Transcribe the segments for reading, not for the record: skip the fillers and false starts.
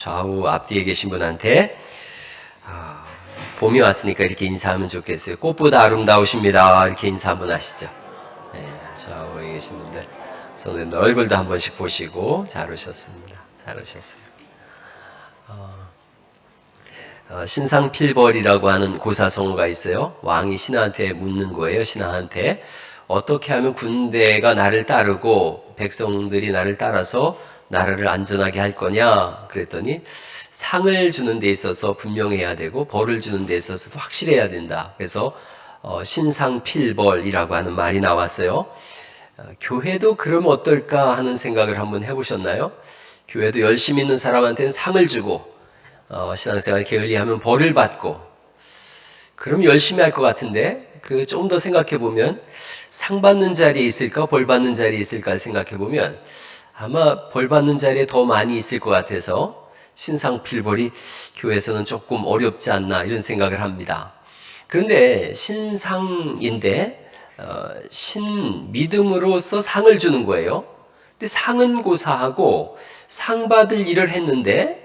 좌우 앞뒤에 계신 분한테 봄이 왔으니까 이렇게 인사하면 좋겠어요. 꽃보다 아름다우십니다. 이렇게 인사 한번 하시죠. 네, 좌우에 계신 분들 손에 얼굴도 한 번씩 보시고 잘 오셨습니다. 잘 오셨어요. 신상필벌이라고 하는 고사성어가 있어요. 왕이 신하한테 묻는 거예요. 신하한테 어떻게 하면 군대가 나를 따르고 백성들이 나를 따라서 나라를 안전하게 할 거냐 그랬더니 상을 주는 데 있어서 분명해야 되고 벌을 주는 데 있어서도 확실해야 된다. 그래서 신상필벌이라고 하는 말이 나왔어요. 교회도 그러면 어떨까 하는 생각을 한번 해보셨나요? 교회도 열심히 있는 사람한테는 상을 주고 신앙생활 게을리하면 벌을 받고, 그럼 열심히 할 것 같은데 좀 더 생각해 보면 상 받는 자리에 있을까 벌 받는 자리에 있을까 생각해 보면 아마 벌 받는 자리에 더 많이 있을 것 같아서 신상필벌이 교회에서는 조금 어렵지 않나 이런 생각을 합니다. 그런데 신상인데 신믿음으로써 상을 주는 거예요. 근데 상은 고사하고 상 받을 일을 했는데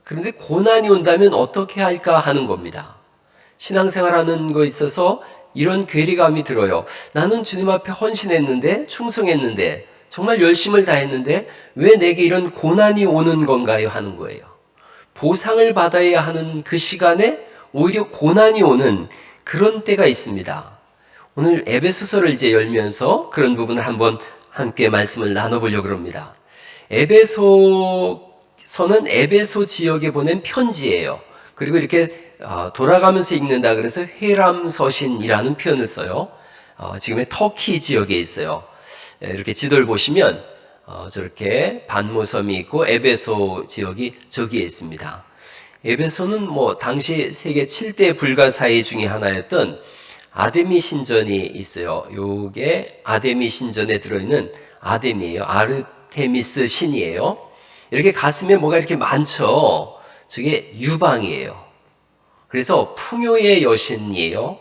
그런데 고난이 온다면 어떻게 할까 하는 겁니다. 신앙생활하는 거에 있어서 이런 괴리감이 들어요. 나는 주님 앞에 헌신했는데 충성했는데 정말 열심을 다했는데 왜 내게 이런 고난이 오는 건가요? 하는 거예요. 보상을 받아야 하는 그 시간에 오히려 고난이 오는 그런 때가 있습니다. 오늘 에베소서를 이제 열면서 그런 부분을 한번 함께 말씀을 나눠보려고 합니다. 에베소서는 에베소 지역에 보낸 편지예요. 그리고 이렇게 돌아가면서 읽는다 그래서 회람서신이라는 표현을 써요. 지금의 터키 지역에 있어요. 이렇게 지도를 보시면 저렇게 반모섬이 있고 에베소 지역이 저기에 있습니다. 에베소는 당시 세계 7대 불가사의 중에 하나였던 아데미 신전이 있어요. 요게 아데미 신전에 들어있는 아데미예요. 아르테미스 신이에요. 이렇게 가슴에 뭐가 이렇게 많죠. 저게 유방이에요. 그래서 풍요의 여신이에요.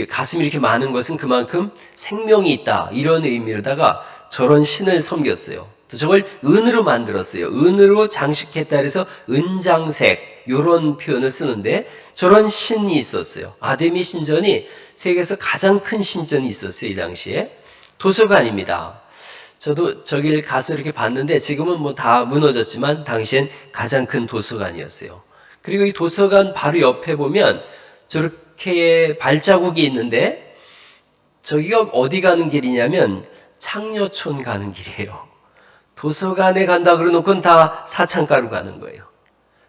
가슴이 이렇게 많은 것은 그만큼 생명이 있다 이런 의미로다가 저런 신을 섬겼어요. 또 저걸 은으로 만들었어요. 은으로 장식했다 그래서 은장색 이런 표현을 쓰는데 저런 신이 있었어요. 아데미 신전이 세계에서 가장 큰 신전이 있었어요. 이 당시에. 도서관입니다. 저도 저길 가서 이렇게 봤는데 지금은 다 무너졌지만 당시엔 가장 큰 도서관이었어요. 그리고 이 도서관 바로 옆에 보면 저렇게 발자국이 있는데 저기가 어디 가는 길이냐면 창녀촌 가는 길이에요. 도서관에 간다 그러놓고는 다 사창가로 가는 거예요.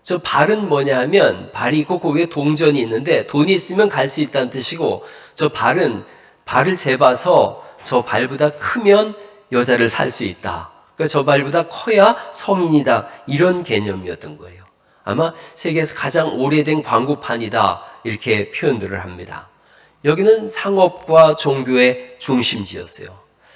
저 발은 뭐냐 하면 발이 있고 그 위에 동전이 있는데 돈이 있으면 갈 수 있다는 뜻이고 저 발은 발을 재봐서 저 발보다 크면 여자를 살 수 있다. 그러니까 저 발보다 커야 성인이다. 이런 개념이었던 거예요. 아마 세계에서 가장 오래된 광고판이다. 이렇게 표현들을 합니다. 여기는 상업과 종교의 중심지였어요.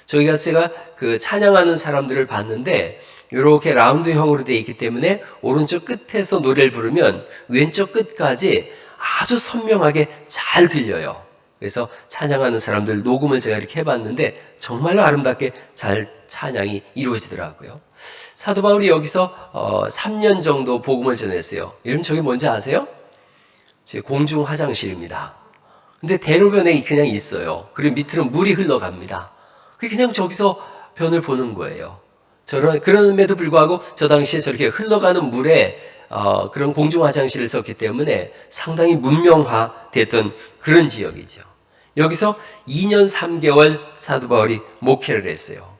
저기 가서 제가 찬양하는 사람들을 봤는데 이렇게 라운드형으로 되어 있기 때문에 오른쪽 끝에서 노래를 부르면 왼쪽 끝까지 아주 선명하게 잘 들려요. 그래서 찬양하는 사람들 녹음을 제가 이렇게 해봤는데 정말로 아름답게 잘 찬양이 이루어지더라고요. 사도 바울이 여기서 3년 정도 복음을 전했어요. 여러분 저게 뭔지 아세요? 제 공중 화장실입니다. 근데 대로변에 그냥 있어요. 그리고 밑으로 물이 흘러갑니다. 그냥 저기서 변을 보는 거예요. 그럼에도 불구하고 저 당시에 저렇게 흘러가는 물에 그런 공중 화장실을 썼기 때문에 상당히 문명화됐던 그런 지역이죠. 여기서 2년 3개월 사도 바울이 목회를 했어요.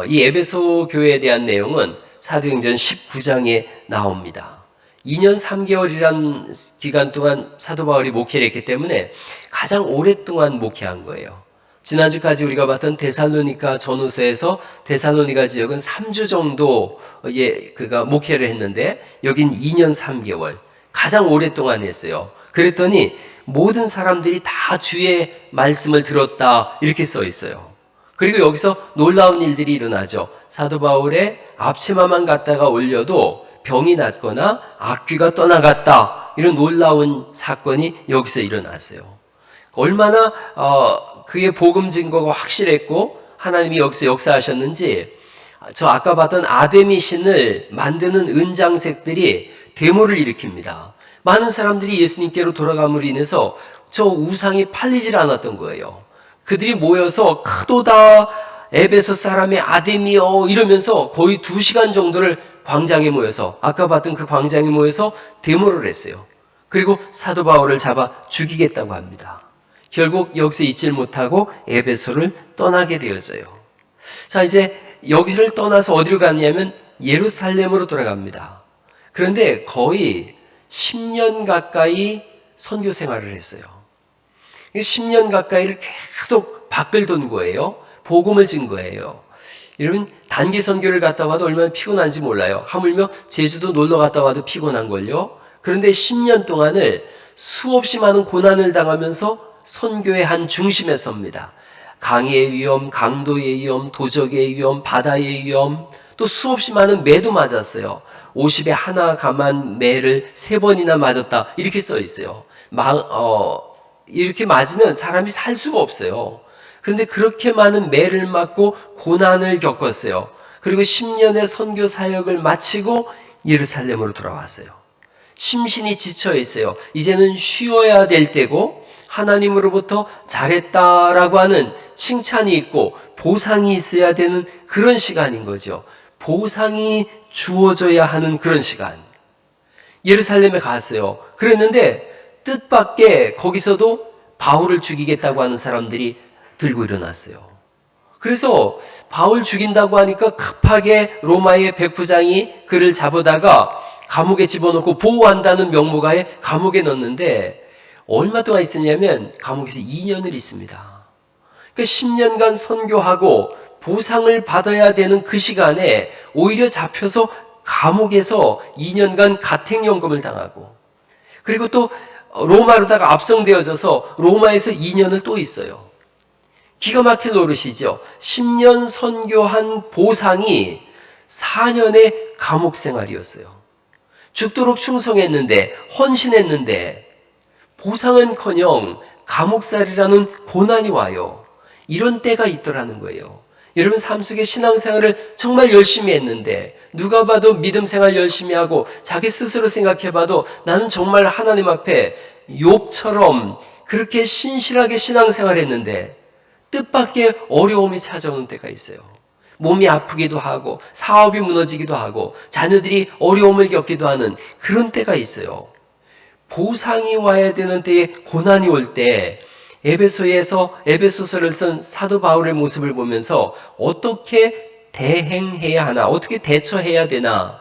이 에베소 교회에 대한 내용은 사도행전 19장에 나옵니다. 2년 3개월이란 기간 동안 사도 바울이 목회를 했기 때문에 가장 오랫동안 목회한 거예요. 지난주까지 우리가 봤던 데살로니가 전후서에서 데살로니가 지역은 3주 정도 그가 목회를 했는데 여긴 2년 3개월 가장 오랫동안 했어요. 그랬더니 모든 사람들이 다 주의 말씀을 들었다 이렇게 써 있어요. 그리고 여기서 놀라운 일들이 일어나죠. 사도 바울의 앞치마만 갖다가 올려도 병이 낫거나 악귀가 떠나갔다 이런 놀라운 사건이 여기서 일어났어요. 얼마나 그의 복음 증거가 확실했고 하나님이 여기서 역사하셨는지 저 아까 봤던 아데미 신을 만드는 은장색들이 데모를 일으킵니다. 많은 사람들이 예수님께로 돌아감으로 인해서 저 우상이 팔리질 않았던 거예요. 그들이 모여서 크도다 에베소 사람의 아데미여 이러면서 거의 2시간 정도를 광장에 모여서, 아까 봤던 그 광장에 모여서 데모를 했어요. 그리고 사도 바울을 잡아 죽이겠다고 합니다. 결국 여기서 있질 못하고 에베소를 떠나게 되었어요. 자, 이제 여기를 떠나서 어디로 갔냐면 예루살렘으로 돌아갑니다. 그런데 거의 10년 가까이 선교 생활을 했어요. 10년 가까이를 계속 밖을 돈 거예요. 복음을 진 거예요. 여러분, 단기 선교를 갔다 와도 얼마나 피곤한지 몰라요. 하물며 제주도 놀러 갔다 와도 피곤한걸요. 그런데 10년 동안을 수없이 많은 고난을 당하면서 선교의 한 중심에 섭니다. 강의 위험, 강도의 위험, 도적의 위험, 바다의 위험, 또 수없이 많은 매도 맞았어요. 50에 하나 감한 매를 3번이나 맞았다, 이렇게 써 있어요. 이렇게 맞으면 사람이 살 수가 없어요. 그런데 그렇게 많은 매를 맞고 고난을 겪었어요. 그리고 10년의 선교 사역을 마치고 예루살렘으로 돌아왔어요. 심신이 지쳐 있어요. 이제는 쉬어야 될 때고, 하나님으로부터 잘했다라고 하는 칭찬이 있고 보상이 있어야 되는 그런 시간인 거죠. 보상이 주어져야 하는 그런 시간. 예루살렘에 갔어요. 그랬는데 뜻밖의 거기서도 바울을 죽이겠다고 하는 사람들이 들고 일어났어요. 그래서 바울 죽인다고 하니까 급하게 로마의 백부장이 그를 잡아다가 감옥에 집어넣고 보호한다는 명목하에 감옥에 넣었는데, 얼마 동안 있었냐면 감옥에서 2년을 있습니다. 그러니까 10년간 선교하고 보상을 받아야 되는 그 시간에 오히려 잡혀서 감옥에서 2년간 가택연금을 당하고, 그리고 또 로마로다가 압송되어져서 로마에서 2년을 또 있어요. 기가 막힐 노릇이죠. 10년 선교한 보상이 4년의 감옥 생활이었어요. 죽도록 충성했는데, 헌신했는데 보상은커녕 감옥살이라는 고난이 와요. 이런 때가 있더라는 거예요. 여러분, 삶 속에 신앙생활을 정말 열심히 했는데, 누가 봐도 믿음 생활 열심히 하고 자기 스스로 생각해봐도 나는 정말 하나님 앞에 욥처럼 그렇게 신실하게 신앙생활 했는데 뜻밖의 어려움이 찾아오는 때가 있어요. 몸이 아프기도 하고 사업이 무너지기도 하고 자녀들이 어려움을 겪기도 하는 그런 때가 있어요. 보상이 와야 되는 때에 고난이 올 때 에베소서를 쓴 사도 바울의 모습을 보면서 어떻게 대행해야 하나, 어떻게 대처해야 되나,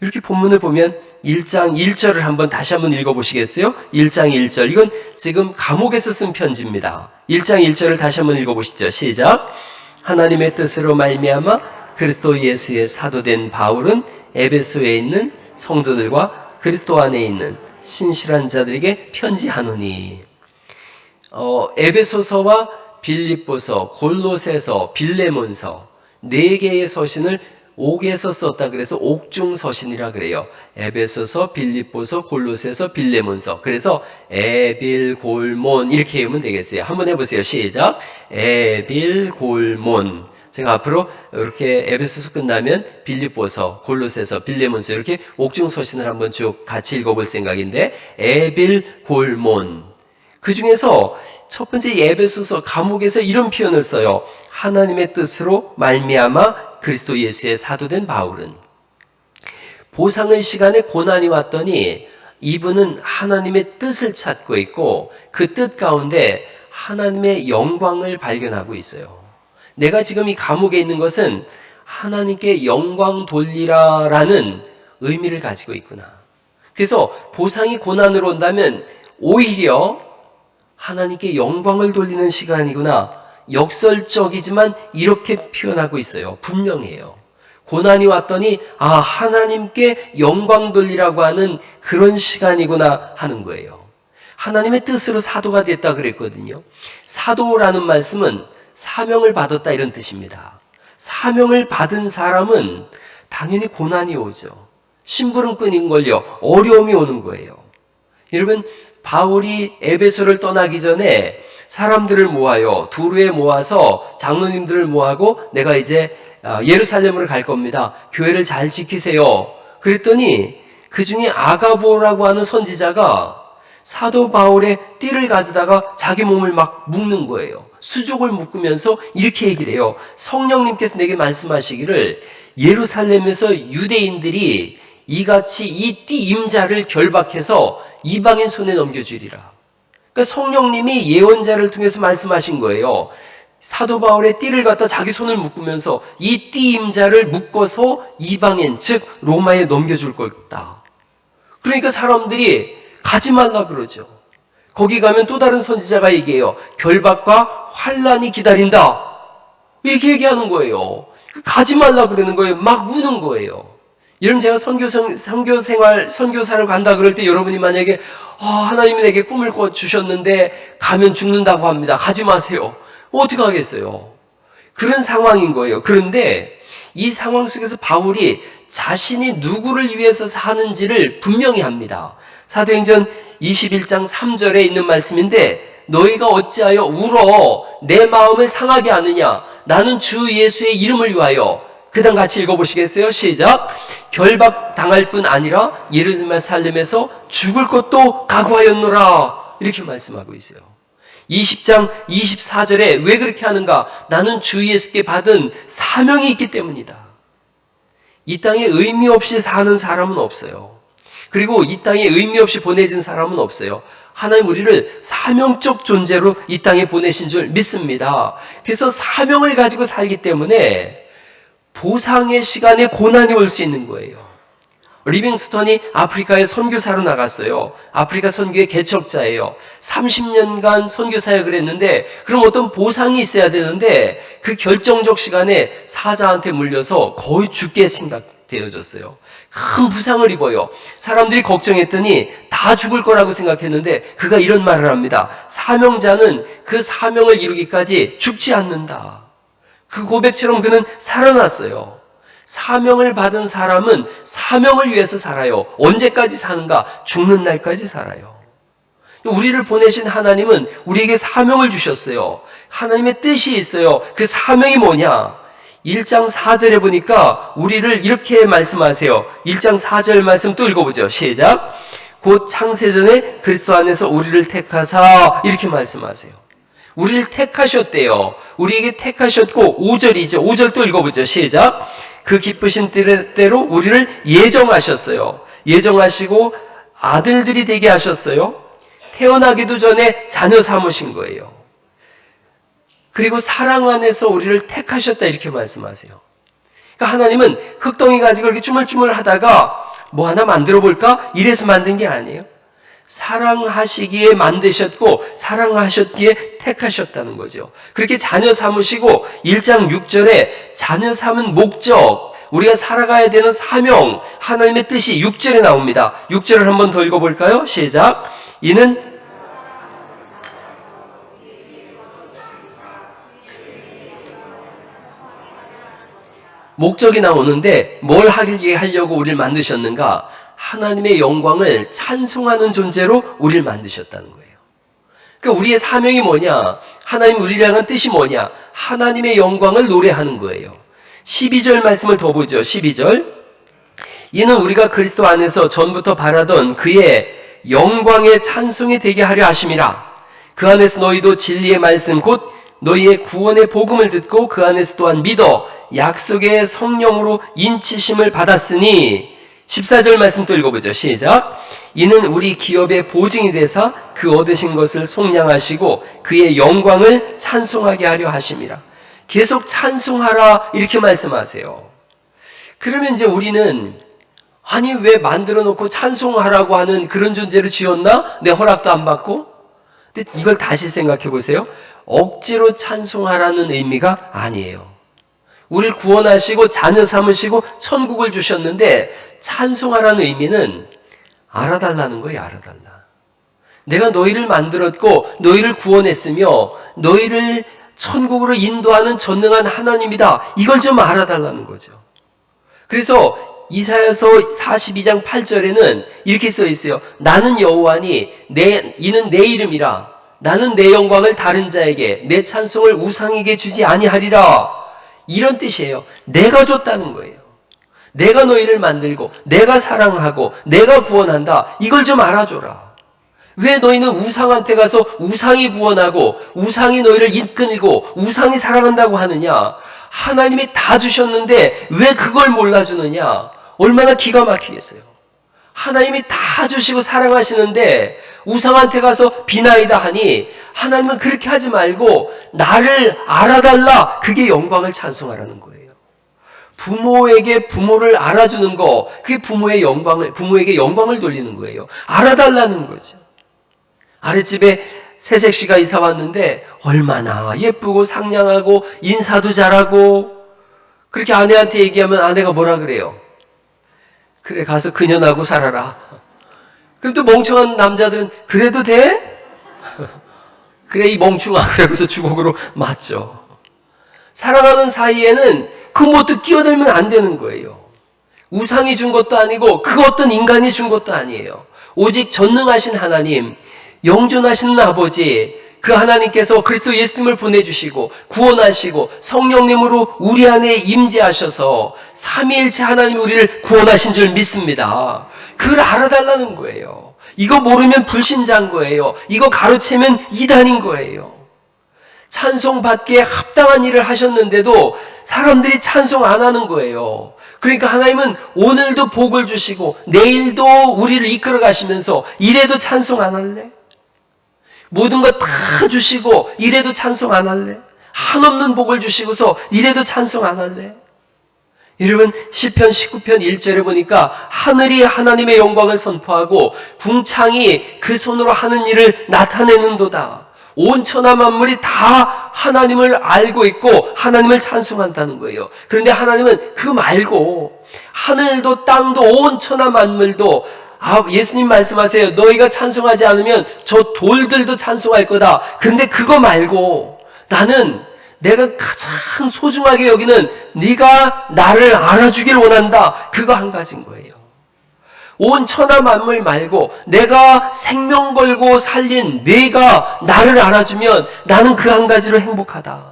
이렇게 본문을 보면 1장 1절을 한번 다시 한번 읽어보시겠어요? 1장 1절, 이건 지금 감옥에서 쓴 편지입니다. 1장 1절을 다시 한번 읽어보시죠. 시작. 하나님의 뜻으로 말미암아 그리스도 예수의 사도된 바울은 에베소에 있는 성도들과 그리스도 안에 있는 신실한 자들에게 편지하노니. 에베소서와 빌립보서, 골로새서, 빌레몬서 4개의 서신을 옥에서 썼다 그래서 옥중서신이라 그래요. 에베소서, 빌립보서, 골로새서, 빌레몬서. 그래서 에빌골몬 이렇게 외우면 되겠어요. 한번 해보세요. 시작. 에빌골몬. 제가 앞으로 이렇게 에베소서 끝나면 빌립보서, 골로새서, 빌레몬서 이렇게 옥중서신을 한번 쭉 같이 읽어볼 생각인데, 에빌골몬. 그 중에서 첫 번째 에베소서 감옥에서 이런 표현을 써요. 하나님의 뜻으로 말미암아 그리스도 예수의 사도된 바울은. 보상의 시간에 고난이 왔더니 이분은 하나님의 뜻을 찾고 있고 그 뜻 가운데 하나님의 영광을 발견하고 있어요. 내가 지금 이 감옥에 있는 것은 하나님께 영광 돌리라라는 의미를 가지고 있구나. 그래서 보상이 고난으로 온다면 오히려 하나님께 영광을 돌리는 시간이구나. 역설적이지만 이렇게 표현하고 있어요. 분명해요. 고난이 왔더니 하나님께 영광 돌리라고 하는 그런 시간이구나 하는 거예요. 하나님의 뜻으로 사도가 됐다 그랬거든요. 사도라는 말씀은 사명을 받았다 이런 뜻입니다. 사명을 받은 사람은 당연히 고난이 오죠. 심부름 끊인 걸요. 어려움이 오는 거예요. 여러분, 바울이 에베소를 떠나기 전에 사람들을 모아요. 두루에 모아서 장로님들을 모아고 내가 이제 예루살렘으로 갈 겁니다. 교회를 잘 지키세요. 그랬더니 그 중에 아가보라고 하는 선지자가 사도 바울의 띠를 가져다가 자기 몸을 막 묶는 거예요. 수족을 묶으면서 이렇게 얘기를 해요. 성령님께서 내게 말씀하시기를 예루살렘에서 유대인들이 이같이 이 띠 임자를 결박해서 이방인 손에 넘겨주리라. 그러니까 성령님이 예언자를 통해서 말씀하신 거예요. 사도 바울의 띠를 갖다 자기 손을 묶으면서 이 띠 임자를 묶어서 이방인, 즉 로마에 넘겨줄 거다. 그러니까 사람들이 가지 말라 그러죠. 거기 가면 또 다른 선지자가 얘기해요. 결박과 환란이 기다린다. 이렇게 얘기하는 거예요. 가지 말라 그러는 거예요. 막 우는 거예요. 여러분, 제가 선교사를 간다 그럴 때 여러분이 만약에 하나님이 내게 꿈을 주셨는데 가면 죽는다고 합니다. 가지 마세요. 어떻게 하겠어요? 그런 상황인 거예요. 그런데 이 상황 속에서 바울이 자신이 누구를 위해서 사는지를 분명히 합니다. 사도행전 21장 3절에 있는 말씀인데 너희가 어찌하여 울어 내 마음을 상하게 하느냐. 나는 주 예수의 이름을 위하여. 그 다음 같이 읽어보시겠어요? 시작. 결박당할 뿐 아니라 예루살렘에서 죽을 것도 각오하였노라. 이렇게 말씀하고 있어요. 20장 24절에 왜 그렇게 하는가? 나는 주 예수께 받은 사명이 있기 때문이다. 이 땅에 의미 없이 사는 사람은 없어요. 그리고 이 땅에 의미 없이 보내진 사람은 없어요. 하나님 우리를 사명적 존재로 이 땅에 보내신 줄 믿습니다. 그래서 사명을 가지고 살기 때문에 보상의 시간에 고난이 올 수 있는 거예요. 리빙스턴이 아프리카에 선교사로 나갔어요. 아프리카 선교의 개척자예요. 30년간 선교 사역을 했는데 그럼 어떤 보상이 있어야 되는데 그 결정적 시간에 사자한테 물려서 거의 죽게 생각되어졌어요. 큰 부상을 입어요. 사람들이 걱정했더니 다 죽을 거라고 생각했는데 그가 이런 말을 합니다. 사명자는 그 사명을 이루기까지 죽지 않는다. 그 고백처럼 그는 살아났어요. 사명을 받은 사람은 사명을 위해서 살아요. 언제까지 사는가? 죽는 날까지 살아요. 우리를 보내신 하나님은 우리에게 사명을 주셨어요. 하나님의 뜻이 있어요. 그 사명이 뭐냐? 1장 4절에 보니까 우리를 이렇게 말씀하세요. 1장 4절 말씀 또 읽어보죠. 시작. 곧 창세전에 그리스도 안에서 우리를 택하사 이렇게 말씀하세요. 우리를 택하셨대요. 우리에게 택하셨고 5절이죠. 5절 또 읽어보죠. 시작. 그 기쁘신 뜻대로 우리를 예정하셨어요. 예정하시고 아들들이 되게 하셨어요. 태어나기도 전에 자녀 삼으신 거예요. 그리고 사랑 안에서 우리를 택하셨다 이렇게 말씀하세요. 그러니까 하나님은 흙덩이 가지고 이렇게 쭈물쭈물 하다가 뭐 하나 만들어 볼까? 이래서 만든 게 아니에요. 사랑하시기에 만드셨고 사랑하셨기에 택하셨다는 거죠. 그렇게 자녀 삼으시고 1장 6절에 자녀 삼은 목적, 우리가 살아가야 되는 사명, 하나님의 뜻이 6절에 나옵니다. 6절을 한번 더 읽어볼까요? 시작. 이는 목적이 나오는데 뭘 하게 하려고 우리를 만드셨는가? 하나님의 영광을 찬송하는 존재로 우리를 만드셨다는 거예요. 그러니까 우리의 사명이 뭐냐? 하나님 우리를 향한 뜻이 뭐냐? 하나님의 영광을 노래하는 거예요. 12절 말씀을 더 보죠. 12절. 이는 우리가 그리스도 안에서 전부터 바라던 그의 영광의 찬송이 되게 하려 하심이라. 그 안에서 너희도 진리의 말씀 곧 너희의 구원의 복음을 듣고 그 안에서 또한 믿어 약속의 성령으로 인치심을 받았으니 14절 말씀 또 읽어보죠. 시작. 이는 우리 기업의 보증이 되사 그 얻으신 것을 속량하시고 그의 영광을 찬송하게 하려 하심이라. 계속 찬송하라 이렇게 말씀하세요. 그러면 이제 우리는 아니 왜 만들어 놓고 찬송하라고 하는 그런 존재로 지었나? 내 허락도 안 받고? 근데 이걸 다시 생각해 보세요. 억지로 찬송하라는 의미가 아니에요. 우리를 구원하시고 자녀 삼으시고 천국을 주셨는데 찬송하라는 의미는 알아달라는 거예요. 알아달라. 내가 너희를 만들었고 너희를 구원했으며 너희를 천국으로 인도하는 전능한 하나님이다. 이걸 좀 알아달라는 거죠. 그래서 이사야서 42장 8절에는 이렇게 써 있어요. 나는 여호와니 이는 내 이름이라. 나는 내 영광을 다른 자에게 내 찬송을 우상에게 주지 아니하리라. 이런 뜻이에요. 내가 줬다는 거예요. 내가 너희를 만들고 내가 사랑하고 내가 구원한다. 이걸 좀 알아줘라. 왜 너희는 우상한테 가서 우상이 구원하고 우상이 너희를 이끌고 우상이 사랑한다고 하느냐? 하나님이 다 주셨는데 왜 그걸 몰라주느냐? 얼마나 기가 막히겠어요. 하나님이 다 주시고 사랑하시는데 우상한테 가서 비나이다 하니 하나님은 그렇게 하지 말고 나를 알아달라. 그게 영광을 찬송하라는 거예요. 부모에게 부모를 알아주는 거, 그게 부모에게 영광을 돌리는 거예요. 알아달라는 거죠. 아랫집에 새색시가 이사 왔는데 얼마나 예쁘고 상냥하고 인사도 잘하고 그렇게 아내한테 얘기하면 아내가 뭐라 그래요? 그래 가서 그년하고 살아라. 그럼 또 멍청한 남자들은 그래도 돼? 그래 이 멍충아 그러고서 주걱으로 맞죠. 사랑하는 사이에는 그 뭣도 끼어들면 안 되는 거예요. 우상이 준 것도 아니고 그 어떤 인간이 준 것도 아니에요. 오직 전능하신 하나님, 영존하시는 아버지, 그 하나님께서 그리스도 예수님을 보내주시고 구원하시고 성령님으로 우리 안에 임재하셔서 삼위일체 하나님이 우리를 구원하신 줄 믿습니다. 그걸 알아달라는 거예요. 이거 모르면 불신자인 거예요. 이거 가로채면 이단인 거예요. 찬송받기에 합당한 일을 하셨는데도 사람들이 찬송 안 하는 거예요. 그러니까 하나님은 오늘도 복을 주시고 내일도 우리를 이끌어 가시면서 이래도 찬송 안 할래? 모든 거 다 주시고 이래도 찬송 안 할래? 한없는 복을 주시고서 이래도 찬송 안 할래? 여러분 시편 19편 1절에 보니까 하늘이 하나님의 영광을 선포하고 궁창이 그 손으로 하는 일을 나타내는도다. 온 천하 만물이 다 하나님을 알고 있고 하나님을 찬송한다는 거예요. 그런데 하나님은 그거 말고 하늘도 땅도 온 천하 만물도 예수님 말씀하세요. 너희가 찬송하지 않으면 저 돌들도 찬송할 거다. 근데 그거 말고 나는 내가 가장 소중하게 여기는 네가 나를 알아주길 원한다. 그거 한 가지인 거예요. 온 천하 만물 말고 내가 생명 걸고 살린 네가 나를 알아주면 나는 그 한 가지로 행복하다.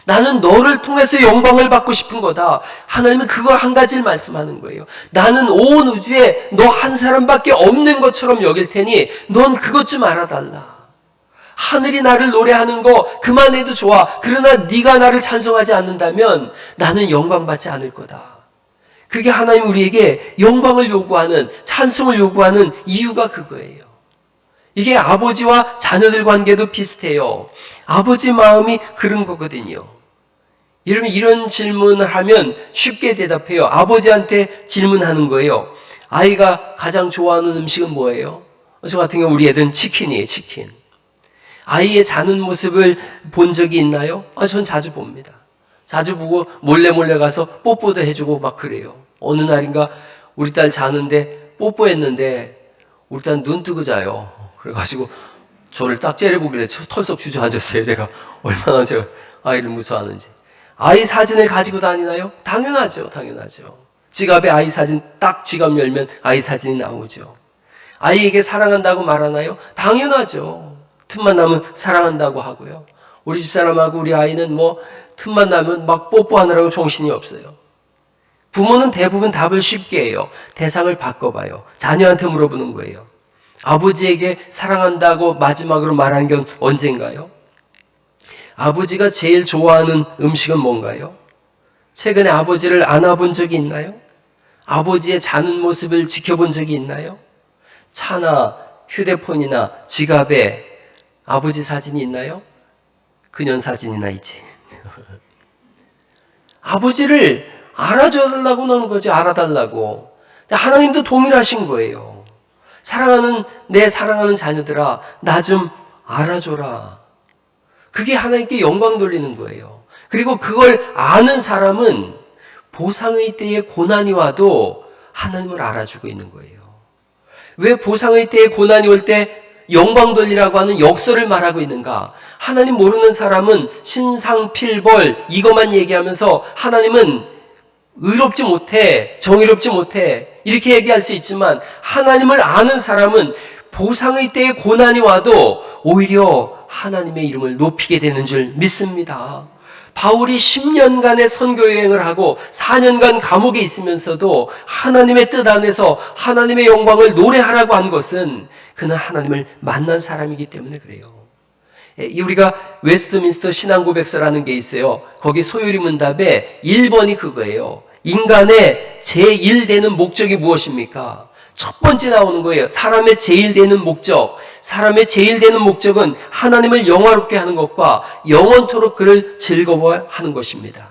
나는 너를 통해서 영광을 받고 싶은 거다. 하나님은 그거 한 가지를 말씀하는 거예요. 나는 온 우주에 너 한 사람밖에 없는 것처럼 여길 테니 넌 그것 좀 알아달라. 하늘이 나를 노래하는 거 그만해도 좋아. 그러나 네가 나를 찬송하지 않는다면 나는 영광받지 않을 거다. 그게 하나님 우리에게 영광을 요구하는, 찬송을 요구하는 이유가 그거예요. 이게 아버지와 자녀들 관계도 비슷해요. 아버지 마음이 그런 거거든요. 여러분 이런 질문을 하면 쉽게 대답해요. 아버지한테 질문하는 거예요. 아이가 가장 좋아하는 음식은 뭐예요? 저 같은 경우 우리 애들은 치킨이에요. 치킨. 아이의 자는 모습을 본 적이 있나요? 전 자주 봅니다. 자주 보고 몰래 가서 뽀뽀도 해주고 막 그래요. 어느 날인가 우리 딸 자는데 뽀뽀했는데 우리 딸 눈 뜨고 자요. 그래가지고 저를 딱 째려보길래 털썩 주저앉았어요. 제가 얼마나 제가 아이를 무서워하는지. 아이 사진을 가지고 다니나요? 당연하죠. 지갑에 아이 사진 딱 지갑 열면 아이 사진이 나오죠. 아이에게 사랑한다고 말하나요? 당연하죠. 틈만 나면 사랑한다고 하고요. 우리 집사람하고 우리 아이는 틈만 나면 막 뽀뽀하느라고 정신이 없어요. 부모는 대부분 답을 쉽게 해요. 대상을 바꿔봐요. 자녀한테 물어보는 거예요. 아버지에게 사랑한다고 마지막으로 말한 건 언젠가요? 아버지가 제일 좋아하는 음식은 뭔가요? 최근에 아버지를 안아본 적이 있나요? 아버지의 자는 모습을 지켜본 적이 있나요? 차나 휴대폰이나 지갑에 아버지 사진이 있나요? 그년 사진이나 있지. 아버지를 알아줘달라고 넣은 거지, 알아달라고. 하나님도 동일하신 거예요. 내 사랑하는 자녀들아, 나 좀 알아줘라. 그게 하나님께 영광 돌리는 거예요. 그리고 그걸 아는 사람은 보상의 때에 고난이 와도 하나님을 알아주고 있는 거예요. 왜 보상의 때에 고난이 올 때 영광 돌리라고 하는 역설을 말하고 있는가? 하나님 모르는 사람은 신상필벌 이것만 얘기하면서 하나님은 의롭지 못해, 정의롭지 못해 이렇게 얘기할 수 있지만 하나님을 아는 사람은 보상의 때에 고난이 와도 오히려 하나님의 이름을 높이게 되는 줄 믿습니다. 바울이 10년간의 선교 여행을 하고 4년간 감옥에 있으면서도 하나님의 뜻 안에서 하나님의 영광을 노래하라고 한 것은 그는 하나님을 만난 사람이기 때문에 그래요. 우리가 웨스트민스터 신앙고백서라는 게 있어요. 거기 소요리 문답에 1번이 그거예요. 인간의 제1되는 목적이 무엇입니까? 첫 번째 나오는 거예요. 사람의 제일 되는 목적. 사람의 제일 되는 목적은 하나님을 영화롭게 하는 것과 영원토록 그를 즐거워하는 것입니다.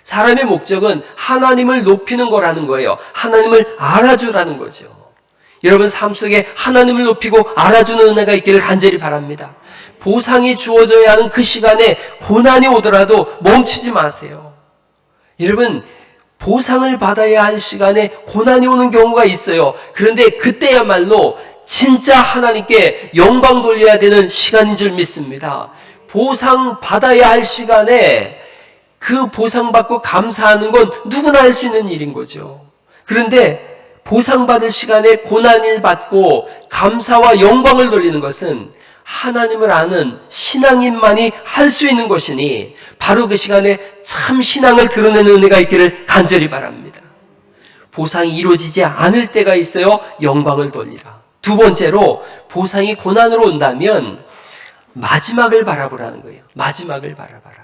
사람의 목적은 하나님을 높이는 거라는 거예요. 하나님을 알아주라는 거죠. 여러분 삶 속에 하나님을 높이고 알아주는 은혜가 있기를 간절히 바랍니다. 보상이 주어져야 하는 그 시간에 고난이 오더라도 멈추지 마세요. 여러분 보상을 받아야 할 시간에 고난이 오는 경우가 있어요. 그런데 그때야말로 진짜 하나님께 영광 돌려야 되는 시간인 줄 믿습니다. 보상 받아야 할 시간에 그 보상받고 감사하는 건 누구나 할 수 있는 일인 거죠. 그런데 보상받을 시간에 고난을 받고 감사와 영광을 돌리는 것은 하나님을 아는 신앙인만이 할 수 있는 것이니 바로 그 시간에 참 신앙을 드러내는 은혜가 있기를 간절히 바랍니다. 보상이 이루어지지 않을 때가 있어요. 영광을 돌리라. 두 번째로 보상이 고난으로 온다면 마지막을 바라보라는 거예요. 마지막을 바라봐라.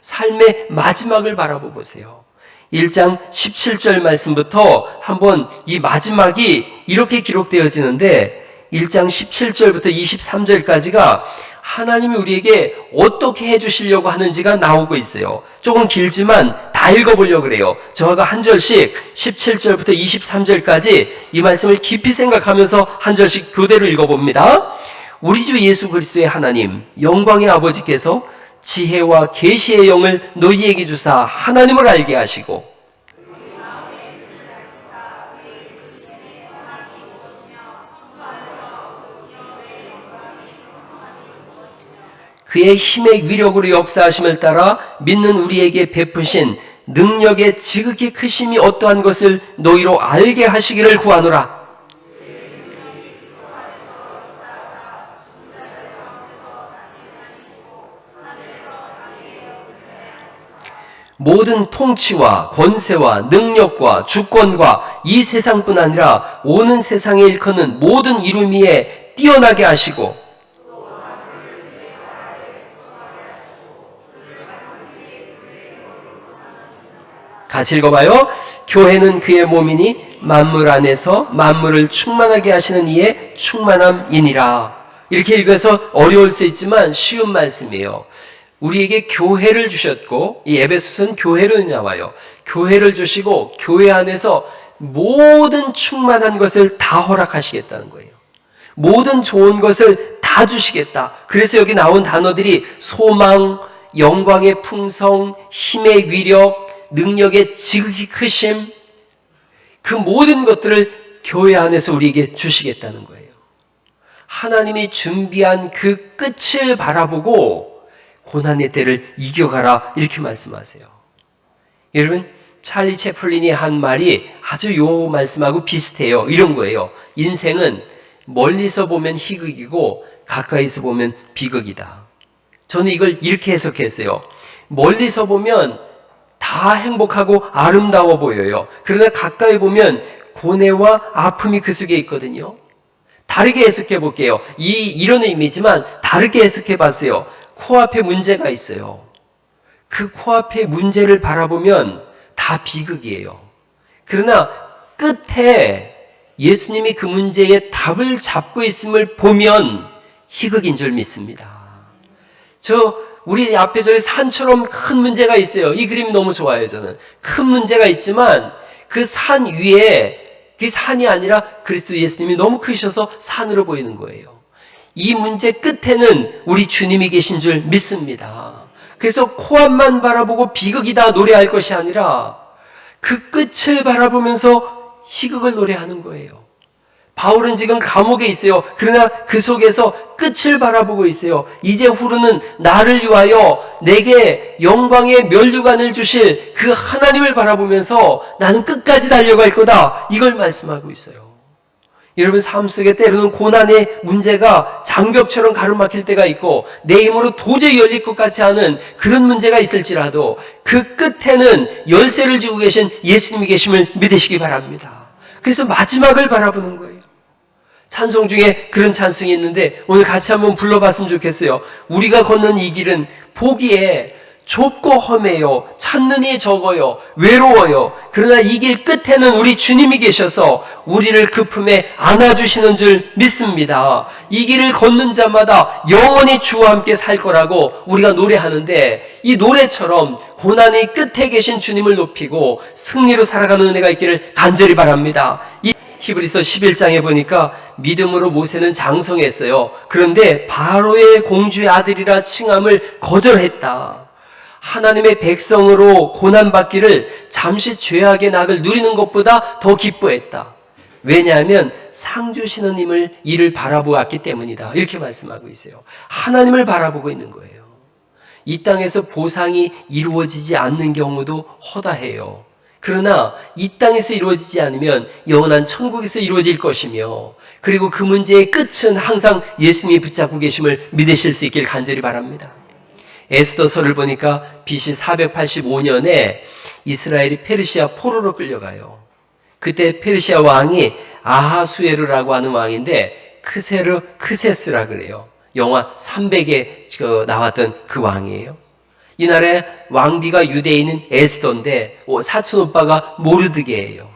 삶의 마지막을 바라보세요. 1장 17절 말씀부터 한번 이 마지막이 이렇게 기록되어지는데 1장 17절부터 23절까지가 하나님이 우리에게 어떻게 해주시려고 하는지가 나오고 있어요. 조금 길지만 다 읽어보려고 그래요. 저하고 한 절씩 17절부터 23절까지 이 말씀을 깊이 생각하면서 한 절씩 교대로 읽어봅니다. 우리 주 예수 그리스도의 하나님 영광의 아버지께서 지혜와 계시의 영을 너희에게 주사 하나님을 알게 하시고 그의 힘의 위력으로 역사하심을 따라 믿는 우리에게 베푸신 능력의 지극히 크심이 어떠한 것을 너희로 알게 하시기를 구하노라. 모든 통치와 권세와 능력과 주권과 이 세상뿐 아니라 오는 세상에 일컫는 모든 이름 위에 뛰어나게 하시고 같이 읽어봐요. 교회는 그의 몸이니 만물 안에서 만물을 충만하게 하시는 이의 충만함이니라. 이렇게 읽어서 어려울 수 있지만 쉬운 말씀이에요. 우리에게 교회를 주셨고 이 에베소서는 교회를 나와요. 교회를 주시고 교회 안에서 모든 충만한 것을 다 허락하시겠다는 거예요. 모든 좋은 것을 다 주시겠다. 그래서 여기 나온 단어들이 소망, 영광의 풍성, 힘의 위력, 능력의 지극히 크심, 그 모든 것들을 교회 안에서 우리에게 주시겠다는 거예요. 하나님이 준비한 그 끝을 바라보고 고난의 때를 이겨가라 이렇게 말씀하세요. 여러분 찰리 채플린이 한 말이 아주 요 말씀하고 비슷해요. 이런 거예요. 인생은 멀리서 보면 희극이고 가까이서 보면 비극이다. 저는 이걸 이렇게 해석했어요. 멀리서 보면 다 행복하고 아름다워 보여요. 그러나 가까이 보면 고뇌와 아픔이 그 속에 있거든요. 다르게 해석해 볼게요. 이런 의미지만 다르게 해석해 봤어요. 코앞에 문제가 있어요. 그 코앞에 문제를 바라보면 다 비극이에요. 그러나 끝에 예수님이 그 문제의 답을 잡고 있음을 보면 희극인 줄 믿습니다. 우리 앞에 저기 산처럼 큰 문제가 있어요. 이 그림이 너무 좋아요, 저는. 큰 문제가 있지만 그 산 위에, 그 산이 아니라 그리스도 예수님이 너무 크셔서 산으로 보이는 거예요. 이 문제 끝에는 우리 주님이 계신 줄 믿습니다. 그래서 코앞만 바라보고 비극이다 노래할 것이 아니라 그 끝을 바라보면서 희극을 노래하는 거예요. 바울은 지금 감옥에 있어요. 그러나 그 속에서 끝을 바라보고 있어요. 이제 후로는 나를 위하여 내게 영광의 면류관을 주실 그 하나님을 바라보면서 나는 끝까지 달려갈 거다. 이걸 말씀하고 있어요. 여러분 삶 속에 때로는 고난의 문제가 장벽처럼 가로막힐 때가 있고 내 힘으로 도저히 열릴 것 같지 않은 그런 문제가 있을지라도 그 끝에는 열쇠를 쥐고 계신 예수님이 계심을 믿으시기 바랍니다. 그래서 마지막을 바라보는 거예요. 찬송 중에 그런 찬송이 있는데 오늘 같이 한번 불러봤으면 좋겠어요. 우리가 걷는 이 길은 보기에 좁고 험해요. 찾는 이 적어요. 외로워요. 그러나 이 길 끝에는 우리 주님이 계셔서 우리를 그 품에 안아주시는 줄 믿습니다. 이 길을 걷는 자마다 영원히 주와 함께 살 거라고 우리가 노래하는데 이 노래처럼 고난의 끝에 계신 주님을 높이고 승리로 살아가는 은혜가 있기를 간절히 바랍니다. 이 히브리서 11장에 보니까 믿음으로 모세는 장성했어요. 그런데 바로의 공주의 아들이라 칭함을 거절했다. 하나님의 백성으로 고난받기를 잠시 죄악의 낙을 누리는 것보다 더 기뻐했다. 왜냐하면 상 주시는 이를 바라보았기 때문이다. 이렇게 말씀하고 있어요. 하나님을 바라보고 있는 거예요. 이 땅에서 보상이 이루어지지 않는 경우도 허다해요. 그러나 이 땅에서 이루어지지 않으면 영원한 천국에서 이루어질 것이며 그리고 그 문제의 끝은 항상 예수님이 붙잡고 계심을 믿으실 수 있기를 간절히 바랍니다. 에스더서를 보니까 BC 485년에 이스라엘이 페르시아 포로로 끌려가요. 그때 페르시아 왕이 아하수에르라고 하는 왕인데 크세스라 그래요. 영화 300에 나왔던 그 왕이에요. 이날에 왕비가 유대인인 에스더인데 사촌 오빠가 모르드게예요.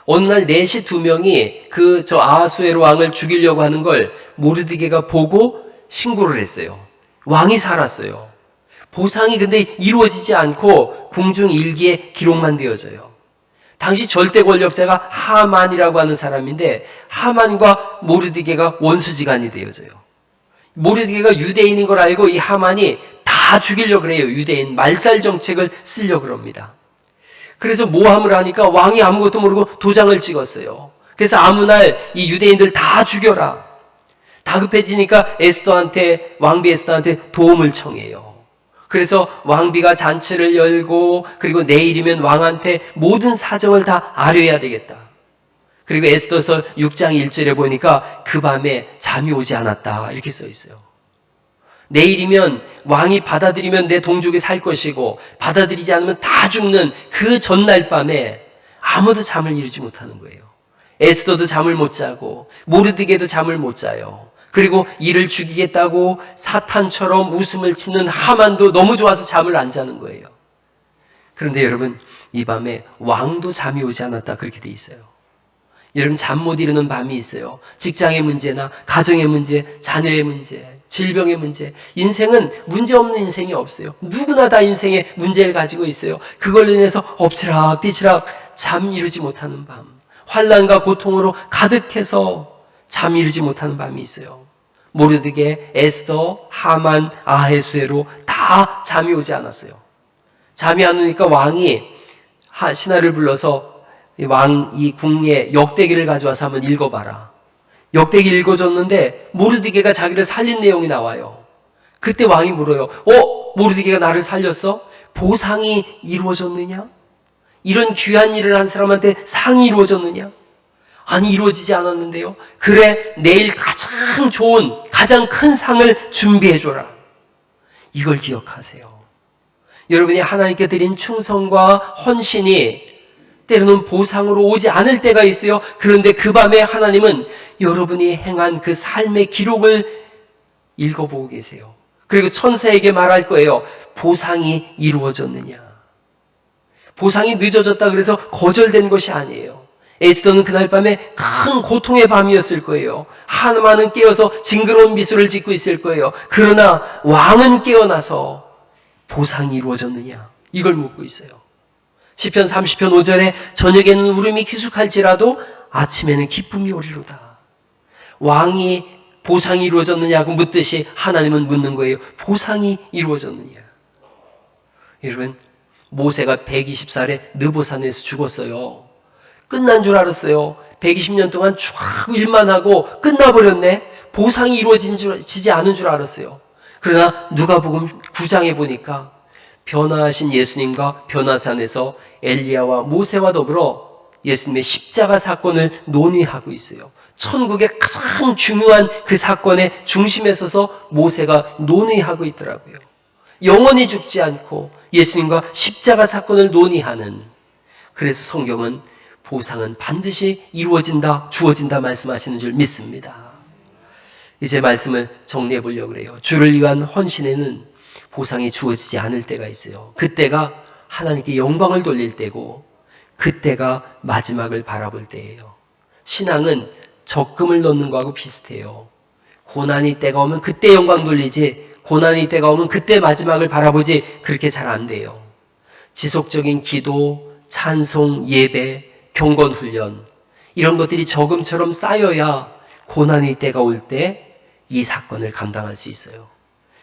어느 날 넷이 두 명이 아하수에르 왕을 죽이려고 하는 걸 모르드게가 보고 신고를 했어요. 왕이 살았어요. 보상이 근데 이루어지지 않고 궁중 일기에 기록만 되어져요. 당시 절대 권력자가 하만이라고 하는 사람인데 하만과 모르드게가 원수지간이 되어져요. 모르드게가 유대인인 걸 알고 이 하만이 다 죽이려고 그래요. 유대인 말살 정책을 쓰려고 그럽니다. 그래서 모함을 하니까 왕이 아무것도 모르고 도장을 찍었어요. 그래서 아무 날 이 유대인들 다 죽여라. 다급해지니까 왕비 에스더한테 도움을 청해요. 그래서 왕비가 잔치를 열고 그리고 내일이면 왕한테 모든 사정을 다 아뢰야 되겠다. 그리고 에스더서 6장 1절에 보니까 그 밤에 잠이 오지 않았다 이렇게 써 있어요. 내일이면 왕이 받아들이면 내 동족이 살 것이고 받아들이지 않으면 다 죽는 그 전날 밤에 아무도 잠을 이루지 못하는 거예요. 에스더도 잠을 못 자고 모르드게도 잠을 못 자요. 그리고 이를 죽이겠다고 사탄처럼 웃음을 치는 하만도 너무 좋아서 잠을 안 자는 거예요. 그런데 여러분 이 밤에 왕도 잠이 오지 않았다 그렇게 돼 있어요. 여러분 잠 못 이루는 밤이 있어요. 직장의 문제나 가정의 문제, 자녀의 문제, 질병의 문제. 인생은 문제 없는 인생이 없어요. 누구나 다 인생에 문제를 가지고 있어요. 그걸로 인해서 엎치락 뒤치락 잠 이루지 못하는 밤, 환난과 고통으로 가득해서 잠 이루지 못하는 밤이 있어요. 모르드게, 에스더, 하만, 아하수에로 다 잠이 오지 않았어요. 잠이 안 오니까 왕이 신하를 불러서 이 궁에 역대기를 가져와서 한번 읽어봐라. 역대기 읽어줬는데 모르드게가 자기를 살린 내용이 나와요. 그때 왕이 물어요. 모르드게가 나를 살렸어? 보상이 이루어졌느냐? 이런 귀한 일을 한 사람한테 상이 이루어졌느냐? 아니 이루어지지 않았는데요. 그래 내일 가장 좋은 가장 큰 상을 준비해줘라. 이걸 기억하세요. 여러분이 하나님께 드린 충성과 헌신이 때로는 보상으로 오지 않을 때가 있어요. 그런데 그 밤에 하나님은 여러분이 행한 그 삶의 기록을 읽어보고 계세요. 그리고 천사에게 말할 거예요. 보상이 이루어졌느냐? 보상이 늦어졌다 그래서 거절된 것이 아니에요. 에스더는 그날 밤에 큰 고통의 밤이었을 거예요. 하나만은 깨어서 징그러운 미소를 짓고 있을 거예요. 그러나 왕은 깨어나서 보상이 이루어졌느냐? 이걸 묻고 있어요. 시편 30편 5절에 저녁에는 울음이 기숙할지라도 아침에는 기쁨이 오리로다. 왕이 보상이 이루어졌느냐고 묻듯이 하나님은 묻는 거예요. 보상이 이루어졌느냐? 여러분 모세가 120살에 느보산에서 죽었어요. 끝난 줄 알았어요. 120년 동안 쭉 일만 하고 끝나버렸네. 보상이 이루어지지 않은 줄 알았어요. 그러나 누가복음 9장에 보니까 변화하신 예수님과 변화산에서 엘리야와 모세와 더불어 예수님의 십자가 사건을 논의하고 있어요. 천국의 가장 중요한 그 사건의 중심에 서서 모세가 논의하고 있더라고요. 영원히 죽지 않고 예수님과 십자가 사건을 논의하는, 그래서 성경은 보상은 반드시 이루어진다, 주어진다 말씀하시는 줄 믿습니다. 이제 말씀을 정리해 보려고 그래요. 주를 위한 헌신에는 보상이 주어지지 않을 때가 있어요. 그때가 하나님께 영광을 돌릴 때고, 그때가 마지막을 바라볼 때예요. 신앙은 적금을 넣는 거하고 비슷해요. 고난이 때가 오면 그때 영광 돌리지, 고난이 때가 오면 그때 마지막을 바라보지, 그렇게 잘 안 돼요. 지속적인 기도, 찬송, 예배, 경건 훈련, 이런 것들이 저금처럼 쌓여야 고난이 때가 올 때 이 사건을 감당할 수 있어요.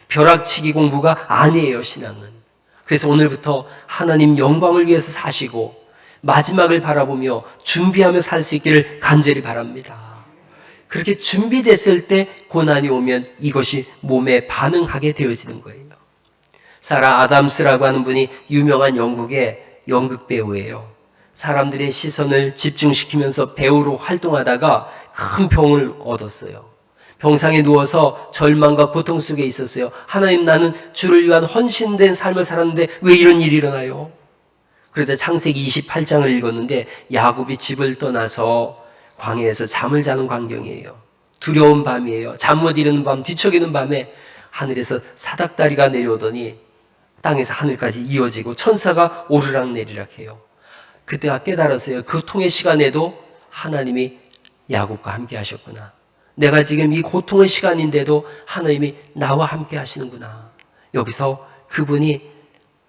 벼락치기 공부가 아니에요, 신앙은. 그래서 오늘부터 하나님 영광을 위해서 사시고 마지막을 바라보며 준비하며 살 수 있기를 간절히 바랍니다. 그렇게 준비됐을 때 고난이 오면 이것이 몸에 반응하게 되어지는 거예요. 사라 아담스라고 하는 분이 유명한 영국의 연극 배우예요. 사람들의 시선을 집중시키면서 배우로 활동하다가 큰 병을 얻었어요. 병상에 누워서 절망과 고통 속에 있었어요. 하나님, 나는 주를 위한 헌신된 삶을 살았는데 왜 이런 일이 일어나요? 그러다 창세기 28장을 읽었는데 야곱이 집을 떠나서 광야에서 잠을 자는 광경이에요. 두려운 밤이에요. 잠 못 이루는 밤, 뒤척이는 밤에 하늘에서 사닥다리가 내려오더니 땅에서 하늘까지 이어지고 천사가 오르락 내리락 해요. 그때가 깨달았어요. 그 고통의 시간에도 하나님이 야곱과 함께 하셨구나. 내가 지금 이 고통의 시간인데도 하나님이 나와 함께 하시는구나. 여기서 그분이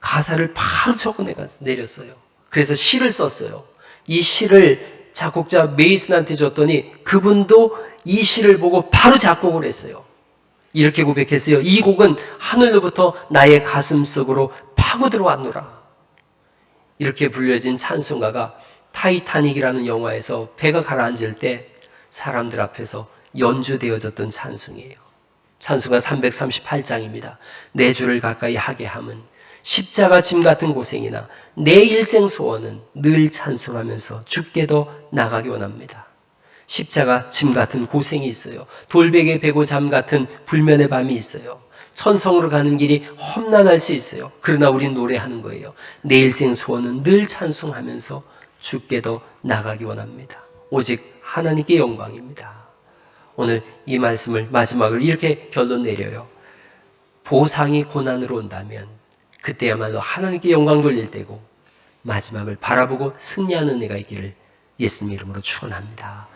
가사를 바로 적어내렸어요. 그래서 시를 썼어요. 이 시를 작곡자 메이슨한테 줬더니 그분도 이 시를 보고 바로 작곡을 했어요. 이렇게 고백했어요. 이 곡은 하늘로부터 나의 가슴 속으로 파고 들어왔노라. 이렇게 불려진 찬송가가 타이타닉이라는 영화에서 배가 가라앉을 때 사람들 앞에서 연주되어졌던 찬송이에요. 찬송가 338장입니다. 내 주를 가까이 하게 함은 십자가 짐 같은 고생이나 내 일생 소원은 늘 찬송하면서 주께 더 나가기 원합니다. 십자가 짐 같은 고생이 있어요. 돌베개 베고 잠 같은 불면의 밤이 있어요. 천성으로 가는 길이 험난할 수 있어요. 그러나 우린 노래하는 거예요. 내 일생 소원은 늘 찬송하면서 주께 더 나가기 원합니다. 오직 하나님께 영광입니다. 오늘 이 말씀을 마지막으로 이렇게 결론 내려요. 보상이 고난으로 온다면 그때야말로 하나님께 영광 돌릴 때고 마지막을 바라보고 승리하는 은혜가 있기를 예수님 이름으로 축원합니다.